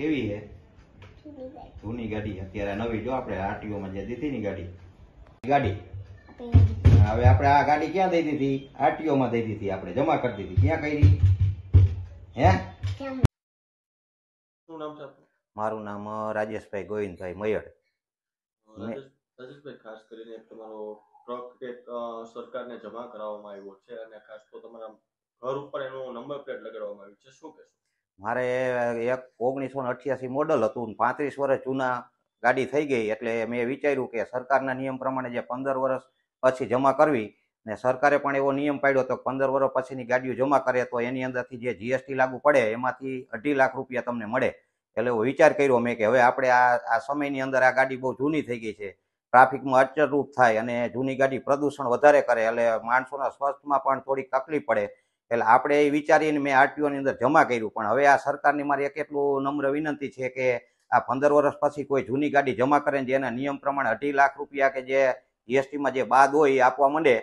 કેવી હે? જૂની ગાડી. અત્યારે નવી જો આપણે આરટીઓ માં જે દીધી ની ગાડી હવે આપણે આ ગાડી ક્યાં દઈ દીધી? આરટીઓ માં દઈ દીધી, આપણે જમા કરી દીધી. ક્યાં કરી? હે, શું નામ છે આપનું? મારું નામ રાજેશભાઈ ગોવિંદભાઈ મયડ. રાજેશભાઈ, ખાસ કરીને તમારો ટ્રક એક સરકારને જમા કરાવવામાં આવ્યો છે અને ખાસ તો તમારા ઘર ઉપર એનો નંબર પ્લેટ લગાડવામાં આવ્યું છે, શું કહેશો? મારે એક 1988 મોડલ હતું, 35 વર્ષ જૂના ગાડી થઈ ગઈ, એટલે મેં વિચાર્યું કે સરકારના નિયમ પ્રમાણે જે 15 વર્ષ પછી જમા કરવી, ને સરકારે પણ એવો નિયમ પાડ્યો તો 15 વર્ષ પછીની ગાડીઓ જમા કરે તો એની અંદરથી જે જીએસટી લાગુ પડે એમાંથી 2.5 લાખ રૂપિયા તમને મળે. એટલે એવો વિચાર કર્યો મેં કે હવે આપણે આ સમયની અંદર આ ગાડી બહુ જૂની થઈ ગઈ છે, ટ્રાફિકમાં અડચણરૂપ થાય અને જૂની ગાડી પ્રદૂષણ વધારે કરે, એટલે માણસોના સ્વાસ્થ્યમાં પણ થોડીક તકલીફ પડે. એટલે આપણે એ વિચારીને મેં આરટીઓની અંદર જમા કર્યું. પણ હવે આ સરકારની મારી એક એટલું નમ્ર વિનંતી છે કે આ 15 વર્ષ પછી કોઈ જૂની ગાડી જમા કરે ને જેના નિયમ પ્રમાણે 2.5 લાખ રૂપિયા કે જે જીએસટીમાં જે બાદ હોય એ આપવા માંડે,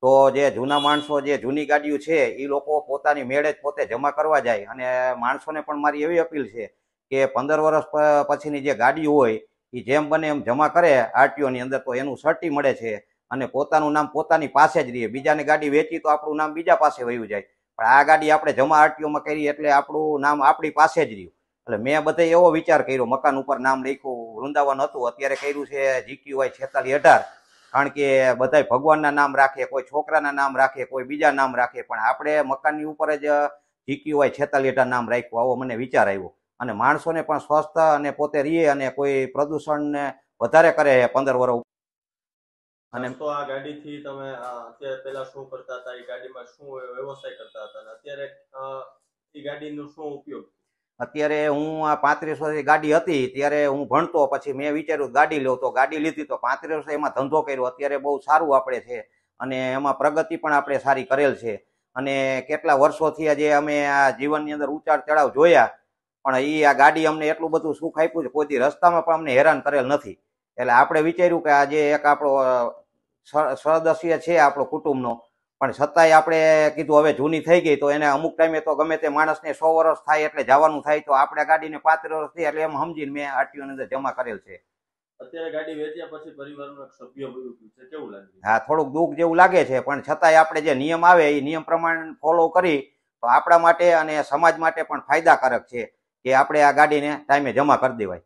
તો જે જૂના માણસો જે જૂની ગાડીઓ છે એ લોકો પોતાની મેળે જ પોતે જમા કરવા જાય. અને માણસોને પણ મારી એવી અપીલ છે કે 15 વર્ષ પછીની જે ગાડી હોય એ જેમ બને એમ જમા કરે આરટીઓની અંદર, તો એનું સર્ટી મળે છે અને પોતાનું નામ પોતાની પાસે જ રહે. બીજાની ગાડી વેચી તો આપણું નામ બીજા પાસે વયું જાય, પણ આ ગાડી આપણે જમા આરટીઓમાં કરી એટલે આપણું નામ આપણી પાસે જ રહ્યું. એટલે મેં બધે એવો વિચાર કર્યો, મકાન ઉપર નામ લખ્યું, વૃંદાવન હતું, અત્યારે કર્યું છે GQY 4618. કારણ કે બધા ભગવાનના નામ રાખે, કોઈ છોકરાના નામ રાખે, કોઈ બીજા નામ રાખે, પણ આપણે મકાનની ઉપર જ GQY 4618 નામ રાખ્યું. આવો મને વિચાર આવ્યો. અને માણસોને પણ સ્વસ્થ અને પોતે રહીએ અને કોઈ પ્રદૂષણને વધારે કરે 15 વર્ષ. અને તો આ ગાડીથી તમે અત્યારે પહેલા શું કરતા હતા, એ ગાડીમાં શું વ્યવસાય કરતા હતા, અને અત્યારે એ ગાડીનો શું ઉપયોગ? અત્યારે હું આ 35 વર્ષની ગાડી હતી ત્યારે હું ભણતો, પછી મેં વિચાર્યું ગાડી લઉં, તો ગાડી લીધી, તો 35 વર્ષ એમાં ધંધો કર્યો. અત્યારે બહુ સારું આપણે છે અને એમાં પ્રગતિ પણ આપણે સારી કરેલ છે. અને કેટલા વર્ષોથી જે અમે આ જીવનની અંદર ઉતાર ચઢાવ જોયા, પણ એ આ ગાડી અમને એટલું બધું સુખ આપ્યું છે, કોઈ રસ્તામાં પણ અમને હેરાન કરેલ નથી. એટલે આપણે વિચાર્યું કે આ જે એક આપણો સદસ્ય છે આપણો કુટુંબનો, પણ છતાંય આપણે કીધું હવે જૂની થઈ ગઈ તો એને અમુક ટાઈમે તો ગમે તે માણસને 100 વર્ષ થાય એટલે જવાનું થાય, તો આપણે ગાડીને 35 વર્ષ થઈ એટલે એમ સમજીને મેં આરટીઓની અંદર જમા કરેલ છે. અત્યારે ગાડી વેચ્યા પછી પરિવારનો સભ્ય બન્યું છે, કેવું લાગે? હા, થોડુંક દુઃખ જેવું લાગે છે, પણ છતાંય આપણે જે નિયમ આવે એ નિયમ પ્રમાણે ફોલો કરી તો આપણા માટે અને સમાજ માટે પણ ફાયદાકારક છે કે આપણે આ ગાડીને ટાઈમે જમા કરી દેવાય.